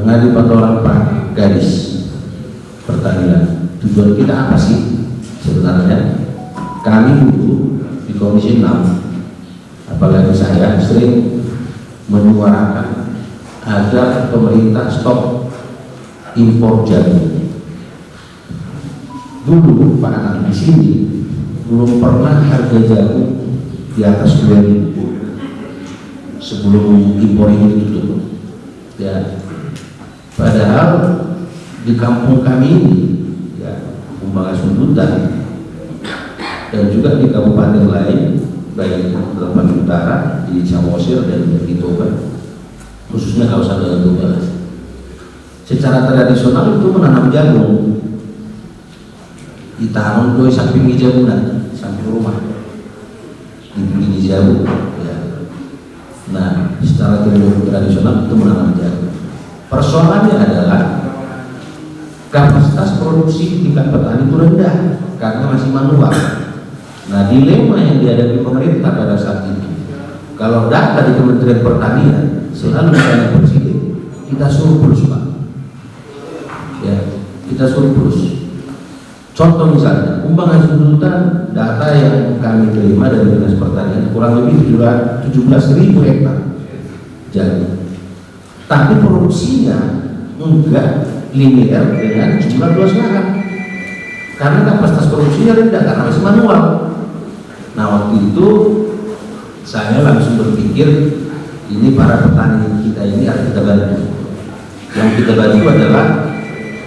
ngadu patoran Pak Gadis Pertanian. Tujuan kita apa sih sebenarnya? Kami dulu di Komisi 6, apalagi saya sering menyuarakan agar pemerintah stop impor jagung. Dulu Pak Anang di sini belum pernah harga jagung di atas 2.000 sebelum impor ini ditutup. Ya, padahal di kampung kami ini, ya, Umbangan Sundutan dan juga di kabupaten lain, baik Lampung Utara, di Samosir dan di Toba, khususnya kawasan Danau Toba, secara tradisional itu menanam jagung, ditanam di samping jagungan, samping rumah, di jagung. Ya. Nah, secara tradisional itu menanam jagung. Persoalannya adalah kapasitas produksi di tingkat petani itu rendah karena masih manual. Nah, dilema yang dihadapi pemerintah pada saat itu, kalau data di Kementerian Pertanian selalu ditanya Presiden, kita surplus Pak. Ya, kita surplus. Contoh misalnya, Umbangan Sundutan, data yang kami terima dari Dinas Pertanian kurang lebih 17.000 hektar jagung. Tapi produksinya enggak linear dengan jumlah luas lahan. Karena kapasitas produksinya rendah karena masih manual. Nah, waktu itu saya langsung berpikir ini para petani kita ini harus kita bantu. Yang kita bantu adalah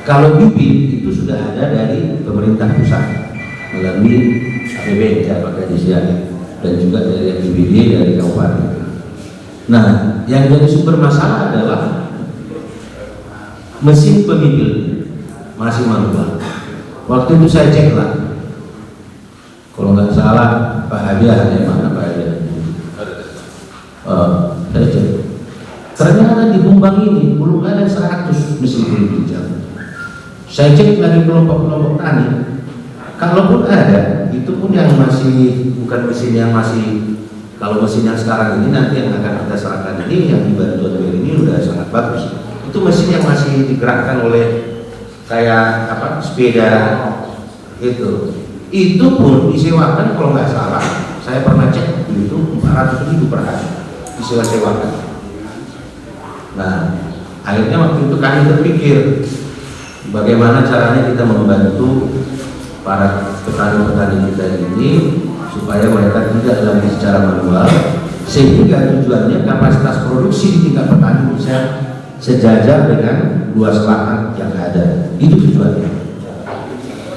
kalau bibit itu sudah ada dari pemerintah pusat melalui APBD ya Pak Gadis ya, dan juga dari APBD dari kabupaten. Nah, yang jadi sumber masalah adalah mesin pemipil masih manual. Waktu itu saya cek lah, kalau nggak salah Pak Hadiah ada mana Pak Hadiah? Saya cek, ternyata di Bumbang ini belum ada 100 mesin pemipil jagung. Saya cek lagi kelompok-kelompok tani, kalaupun ada, itu pun yang masih bukan mesin yang masih, kalau mesin yang sekarang ini nanti yang akan kita serahkan ini yang dibantu dari ini udah sangat bagus. Itu mesin yang masih digerakkan oleh kayak apa sepeda itu pun disewakan kalau nggak salah, saya pernah cek itu 400.000 per hari disewa-sewakan. Nah, akhirnya waktu itu kami berpikir bagaimana caranya kita membantu para petani-petani kita ini supaya mereka tidak lagi secara manual, sehingga tujuannya kapasitas produksi di tingkat petani bisa sejajar dengan luas lahan yang ada. Itu tujuannya.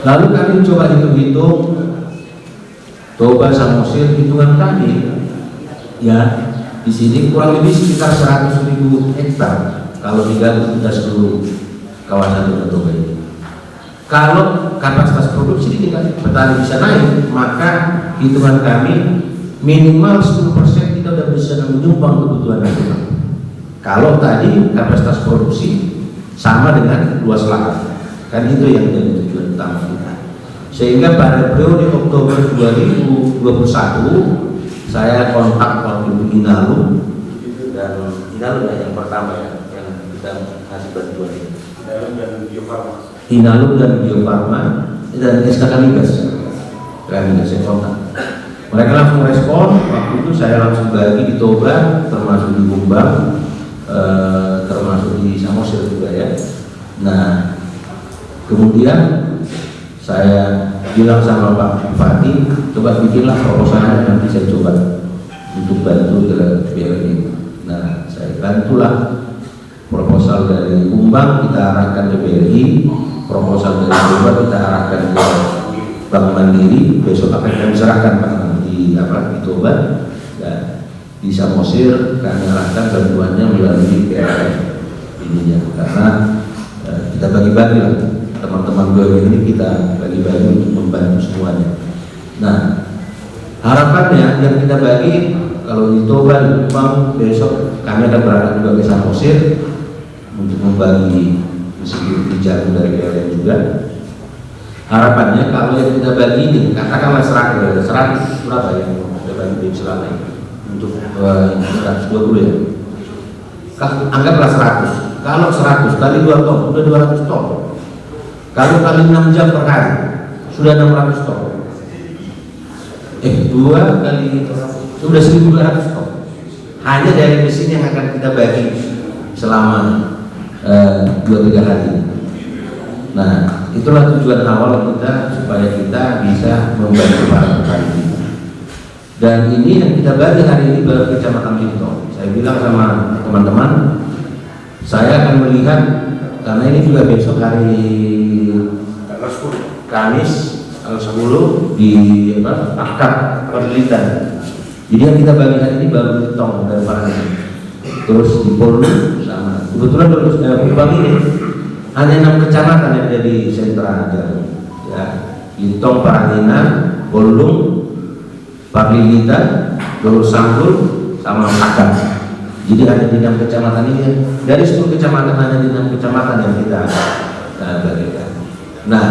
Lalu kami coba hitung-hitung Toba Samosir, hitungan kami ya di sini kurang lebih sekitar 100.000 hektar kalau digabung kita seluruh kawasan Danau Toba ini. Kalau kapasitas produksi di tingkat petani bisa naik, maka hitungan kami minimal 10% kita sudah bisa menyumbang kebutuhan nasional. Kalau tadi kapasitas produksi sama dengan luas lahan, kan itu yang jadi tujuan utama kita. Sehingga pada periode Oktober 2021 saya kontak waktu itu Inalum, dan Inalum yang pertama ya, yang kita kasih bantuan ini. Inalum dan Bio Farma dan SKK Migas. Saya kontak. Mereka langsung respon. Waktu itu saya langsung bagi di Toba, termasuk di Bumbang, termasuk di Samosir juga ya. Nah, kemudian saya bilang sama Pak Bupati, coba bikinlah proposalnya, nanti saya coba untuk bantu ke BRI. Nah, saya bantulah proposal dari Bumbang kita arahkan ke BRI, proposal dari Toba kita arahkan ke Bank Mandiri, besok akan kami serahkan Pak di Toba, dan di Samosir kami arahkan bantuannya melalui BRI ininya, karena kita bagi-bagi lah teman-teman BUMN ini, kita bagi-bagi untuk membantu semuanya. Nah, harapannya yang kita bagi kalau di Toba, di Bumbang, besok kami akan berangkat juga ke Samosir untuk membagi mesin jagung dari BUMN juga. Harapannya kalau yang kita bagi ini, katakanlah 100 berapa yang kita bagi di selama ini untuk 120 ya, anggaplah 100. Kalau 100 kali 2 ton sudah 200 ton. Kalau kali 6 jam per hari sudah 600 ton. 2 kali sudah 1.200 ton. Hanya dari mesin yang akan kita bagi selama 2-3 hari. Nah, itulah tujuan awal kita, supaya kita bisa membantu para petani. Dan ini yang kita bagi hari ini baru Kecamatan Lintong. Saya bilang sama teman-teman, saya akan melihat, karena ini juga besok hari Kamis tanggal 10 di Akad Perlitan. Jadi yang kita bagi hari ini baru Lintong dan Parangin. Terus di Polu sama. Kebetulan terus Bang ini hanya 6 kecamatan yang ada di sentra aja. Ya, Lintong, Paranginan, Polung, Parlilita, terus Sanggul, sama Akad. Jadi ada di 6 kecamatan ini. Dari 10 kecamatan hanya di 6 kecamatan yang kita berikan. Nah,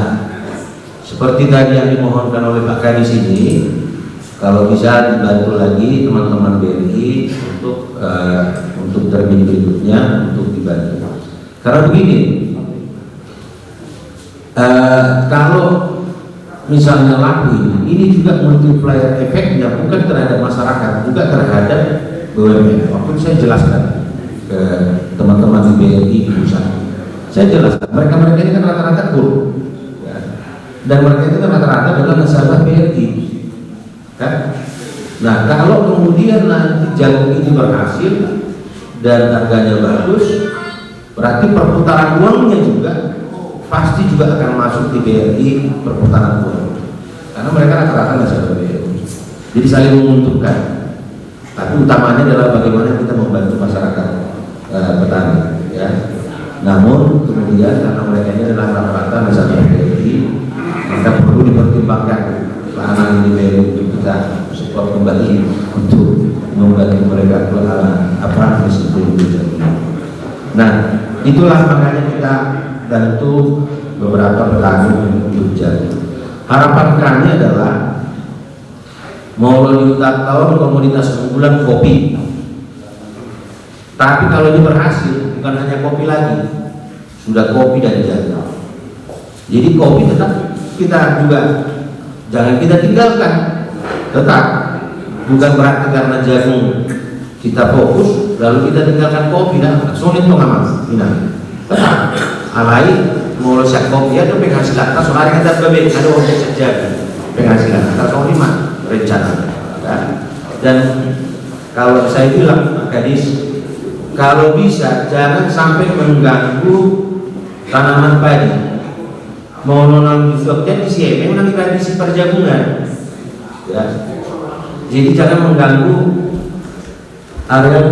seperti tadi yang dimohonkan oleh Pak Kadis ini, kalau bisa dibantu lagi teman-teman BRI untuk termin berikutnya untuk dibantu. Karena begini, kalau misalnya laku ini juga multiplier efeknya bukan terhadap masyarakat, juga terhadap BUMN. Waktu saya jelaskan ke teman-teman di BRI di pusat, saya jelaskan mereka ini kan rata-rata kur, ya. Dan mereka itu kan rata-rata adalah nasabah BRI, kan? Nah, kalau kemudian nanti jagung ini berhasil dan harganya bagus, berarti perputaran uangnya juga pasti juga akan masuk di BRI, perputaran uang, karena mereka rata-rata nasabah BRI. Jadi saling menguntungkan. Tapi utamanya adalah bagaimana kita membantu masyarakat petani, ya. Namun kemudian karena mereka ini adalah rata-rata nasabah BRI, maka perlu dipertimbangkan peranan ini BRI untuk kita support kembali untuk membantu mereka ke apa meskipun itu. Nah, itulah makanya kita bantu beberapa petani untuk jagung. Harapan kami adalah Maulana Yuta tahun komunitas unggulan kopi. Tapi kalau ini berhasil, bukan hanya kopi lagi, sudah kopi dan jagung. Jadi kopi tetap kita juga jangan kita tinggalkan, tetap. Bukan berarti karena jagung kita fokus lalu kita tinggalkan kopi, dan sulit pengamat. Tetap alai mau siap kopi ada penghasilan. Tas hari kita berbeda ada objek saja penghasilan. Tas lima rencana, ya. Dan kalau saya bilang Pak Kadis, kalau bisa jangan sampai mengganggu tanaman padi. Mau nonton di sini, memang tradisi perjagungan, ya. Jadi jangan mengganggu area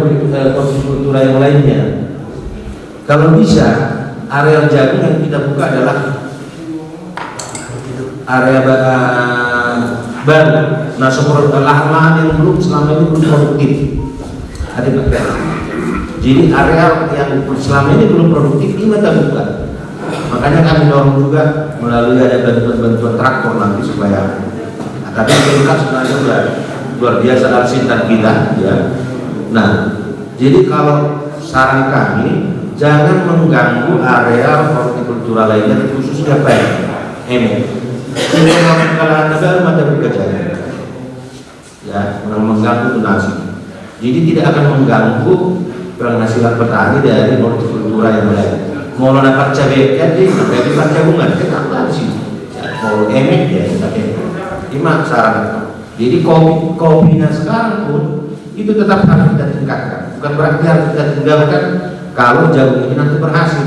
hortikultura yang lainnya. Kalau bisa area jagung yang kita buka adalah area baru. Nah, seperti lahan-lahan yang belum selama ini belum produktif, ada bagian. Jadi area yang selama ini belum produktif ini kita buka. Makanya kami dorong juga melalui ada bantuan traktor nanti supaya. Tapi kita sebenarnya luar biasa alsintan kita, ya. Nah, jadi kalau saran kami jangan mengganggu area hortikultura lainnya, khususnya ini kalau ada mata bekerja, ya, mengganggu donasi. Jadi tidak akan mengganggu penghasilan petani dari hortikultura yang lain. Mau dapat cabai jadi dari tabungan kita sih, mau emek ya tapi lima saran. Jadi kopinya sekarang pun itu tetap harus kita tingkatkan. Bukan berarti harus kita tinggalkan kalau jagung ini nanti berhasil.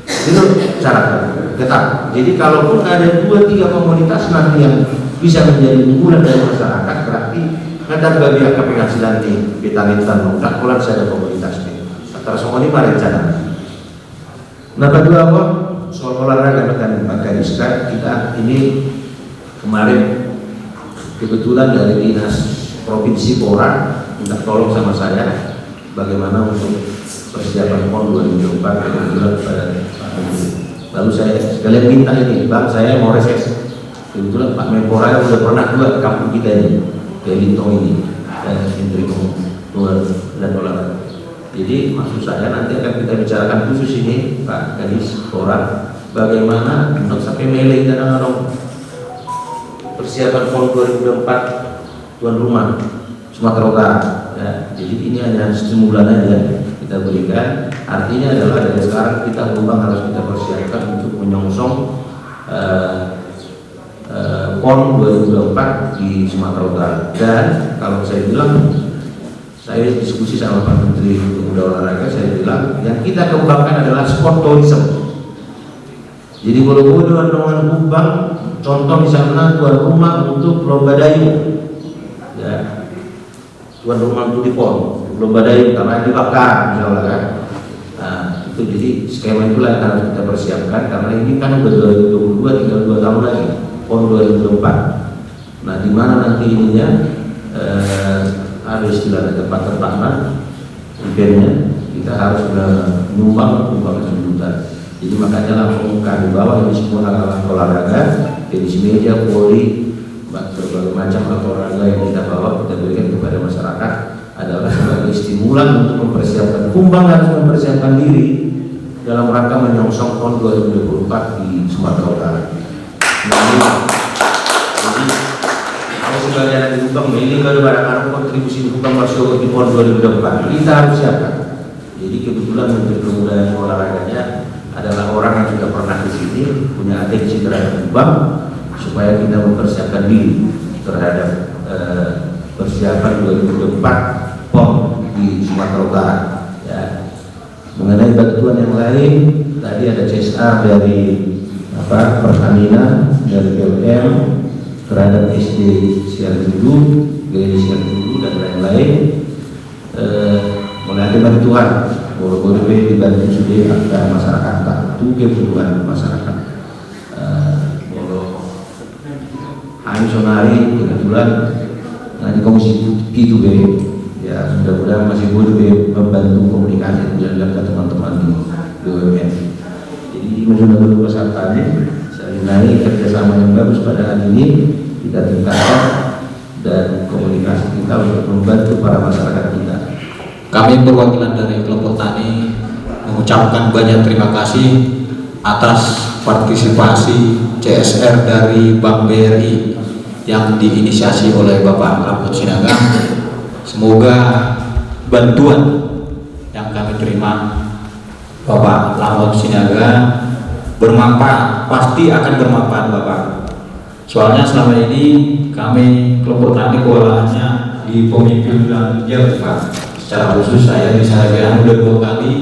Itu cara tetap. Jadi kalaupun ada 2-3 komoditas nanti yang bisa menjadi unggulan dari masyarakat, berarti kadang bagi angka penghasilan di Pitalintan tak pulang saya ada komoditas ini. Antara semua ini rencana. Nah, kedua apa? Soal olahraga dan Pak Kadis, kita ini kemarin kebetulan dari Dinas Provinsi Pora minta tolong sama saya bagaimana untuk persiapan PON 2024 kebetulan pada Pak Menteri. Lalu saya sekalian minta ini, Bang, saya mau reses. Kebetulan Pak Menpora sudah pernah juga ke kampung kita ini, ke Lintong ini, dan Menteri Pemuda dan Olahraga. Jadi maksud saya nanti akan kita bicarakan khusus ini Pak Kadis Koran, bagaimana untuk sampai Mele dan persiapan PON 2024 tuan rumah Sumatera Utara. Ya, jadi ini hanya stimulan aja kita berikan. Artinya adalah dari sekarang kita Gombang harus kita persiapkan untuk menyongsong PON 2024 di Sumatera Utara. Dan kalau saya bilang, saya diskusi sama Pak Menteri Pemuda Olahraga, saya bilang yang kita kembangkan adalah sport tourism. Jadi kalau dengan Gombang, contoh misalnya tuan rumah untuk lomba dayung, ya, tuan rumah untuk di PON, lomba dayung karena dibakar, misalnya kan. Nah, itu jadi skema itulah yang harus kita persiapkan karena ini kan udah 2022, tinggal 2 tahun lagi, PON 2024. Nah, di mana nanti ininya ada istilah tempat-tempatnya eventnya kita harus menyumbang 1 juta. Jadi makanya langsung kami bawa ini semua alat olahraga, tenis meja, voli, berbagai macam alat olahraga yang kita bawa, kita berikan kepada masyarakat adalah sebagai stimulan untuk mempersiapkan Gombang, harus mempersiapkan diri dalam rangka menyongsong PON 2024 di Sumatera Utara. Nah, jadi kalau sebagian di Gombang ini baru barang kontribusi Gombang masuk di PON 2024 kita harus siapkan. Jadi kebetulan Menteri Pemuda dan Olahraganya adalah orang yang sudah pernah di sini, punya atensi terhadap Gombang, supaya kita mempersiapkan diri terhadap persiapan 2024 PON di Sumatera Utara. Ya. Mengenai bantuan yang lain, tadi ada CSR dari Pertamina, dari PLN terhadap SD Siang Dulu, GD Siang Dulu dan lain-lain. Mulai ada bantuan, boleh dibantu sudah agar masyarakat tak kebutuhan masyarakat. Kami sonari kebetulan di Komisi P2B, ya mudah-mudahan masih boleh membantu komunikasi dengan teman-teman di BUMN. Jadi mudah-mudahan pesertanya saya nilai kerjasama yang bagus pada hari ini kita tingkatkan dan komunikasi kita untuk membantu para masyarakat kita. Kami perwakilan dari kelompok tani mengucapkan banyak terima kasih atas partisipasi CSR dari Bank BRI yang diinisiasi oleh Bapak Lamhot Sinaga. Semoga bantuan yang kami terima Bapak Lamhot Sinaga bermanfaat, pasti akan bermanfaat Bapak. Soalnya selama ini kami kelompok tani kewalahannya di pemimpinan Pak. Secara khusus saya di Saragean sudah 2 kali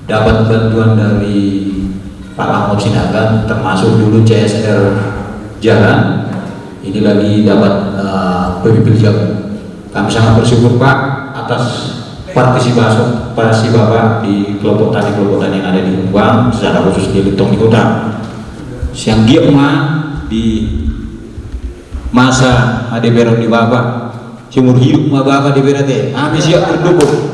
dapat bantuan dari Pak Lamhot Sinaga, termasuk dulu CSR jalan, ini lagi dapat pemimpin jalan. Kami sangat bersyukur Pak atas partisipasi Bapak di kelompok tani yang ada di Gombang, secara khusus di Lintong di Kota. Siang giokma di masa ada berang di Bapak. Seumur hidup mah Bapak di BRT, kami siap berdukung.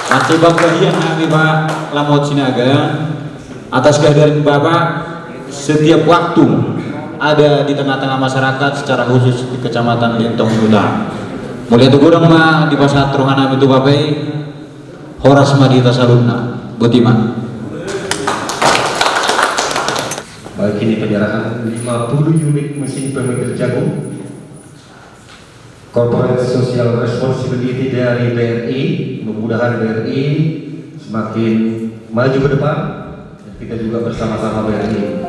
Masih bagian kami Pak Lamhot Sinaga atas kehadiran Bapak setiap waktu ada di tengah-tengah masyarakat, secara khusus di Kecamatan Lintong Utara. Mulai itu kurang mah di pasar Teruhana itu Bapak Horas Madita Saluna Butima. Baik, ini penyerahan 50 unit mesin pemikir jagung Corporate Social Responsibility dari BRI. Mudah-mudahan BRI semakin maju ke depan dan kita juga bersama-sama BRI.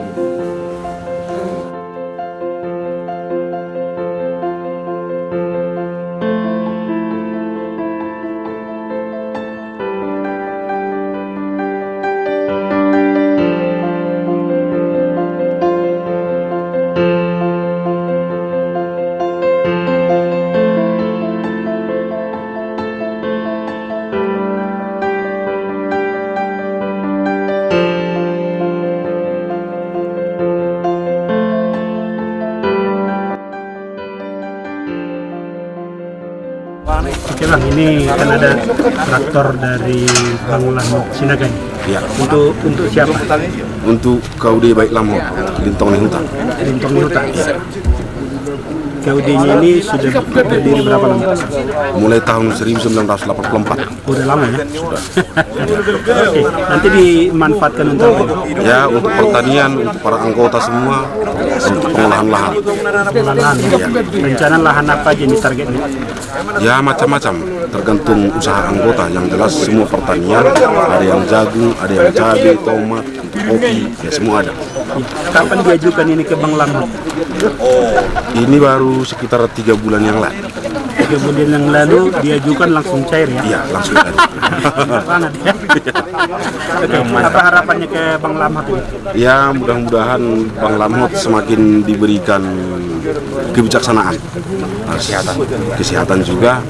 Oke Bang, ini kan ada traktor dari Bang Lamhot Sinaga. Ya. Untuk siapa? Untuk kau di baik Lamhot, Lintong Hutan. Lintong Hutan. KUD-nya ini sudah berdiri berapa lama? Mulai tahun 1984. Udah lama ya? Sudah. Oke, nanti dimanfaatkan untuk apa? Ya, untuk pertanian, untuk para anggota semua, untuk pengolahan lahan. Pengolahan lahan, ya. Rencana lahan apa aja nih targetnya? Ya, macam-macam, tergantung usaha anggota. Yang jelas semua pertanian, ada yang jagung, ada yang cabai, tomat, kopi, ya semua ada. Kapan diajukan ini ke Bank Lamhot? Ini baru sekitar 3 bulan yang lalu. 3 bulan yang lalu diajukan langsung cair ya? Iya, langsung ada. Sangat ya? Oke, apa harapannya ke Bank Lamhot ini? Ya, mudah-mudahan Bank Lamhot semakin diberikan kebijaksanaan, kesehatan juga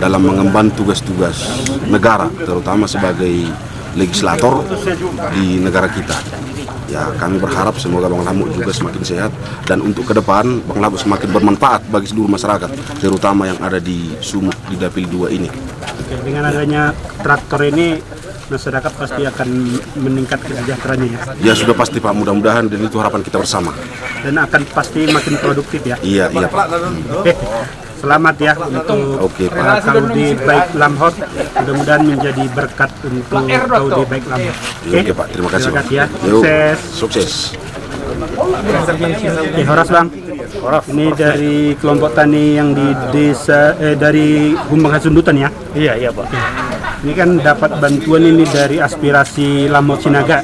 dalam mengemban tugas-tugas negara, terutama sebagai legislator di negara kita. Ya, kami berharap semoga Bank Lamhot juga semakin sehat dan untuk ke depan Bank Lamhot semakin bermanfaat bagi seluruh masyarakat, terutama yang ada di Sumut di Dapil 2 ini. Oke, dengan adanya traktor ini masyarakat pasti akan meningkat kesejahteraannya ya. Ya sudah pasti Pak, mudah-mudahan dan itu harapan kita bersama. Dan akan pasti makin produktif ya. Iya Pak. Oke, selamat ya untuk KUD Baik Lamhot. Mudah-mudahan menjadi berkat untuk KUD Baik Lamhot. Oke Pak, terima kasih Pak. Ya. Yuk, Sukses. sukses. Oke, Horas Bang. Ini dari kelompok tani yang di desa dari Humbang Hasundutan ya. Iya Pak. Ini kan dapat bantuan ini dari aspirasi Lamhot Sinaga.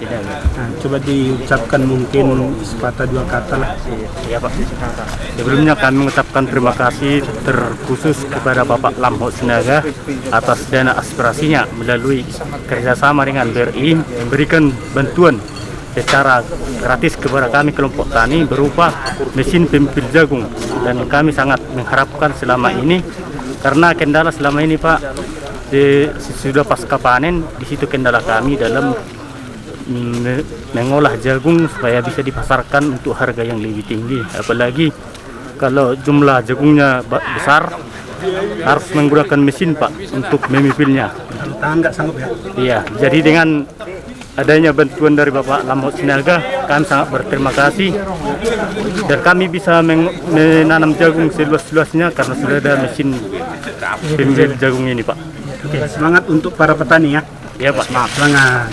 Nah, coba diucapkan mungkin sepatah dua kata lah. Iya Pak. Sebelumnya kami mengucapkan terima kasih terkhusus kepada Bapak Lamhot Sinaga atas dana aspirasinya melalui kerjasama dengan BRI memberikan bantuan secara gratis kepada kami kelompok tani berupa mesin pemipil jagung, dan kami sangat mengharapkan selama ini karena kendala selama ini Pak sudah pasca panen, di situ kendala kami dalam mengolah jagung supaya bisa dipasarkan untuk harga yang lebih tinggi, apalagi kalau jumlah jagungnya besar harus menggunakan mesin Pak untuk memipilnya. Tahan nggak sanggup ya? Iya, jadi dengan adanya bantuan dari Bapak Lamhot Sinaga, kami sangat berterima kasih dan kami bisa menanam jagung seluas-luasnya karena sudah ada mesin pemipil jagung ini Pak. Oke, semangat untuk para petani ya. Iya Pak. Semangat.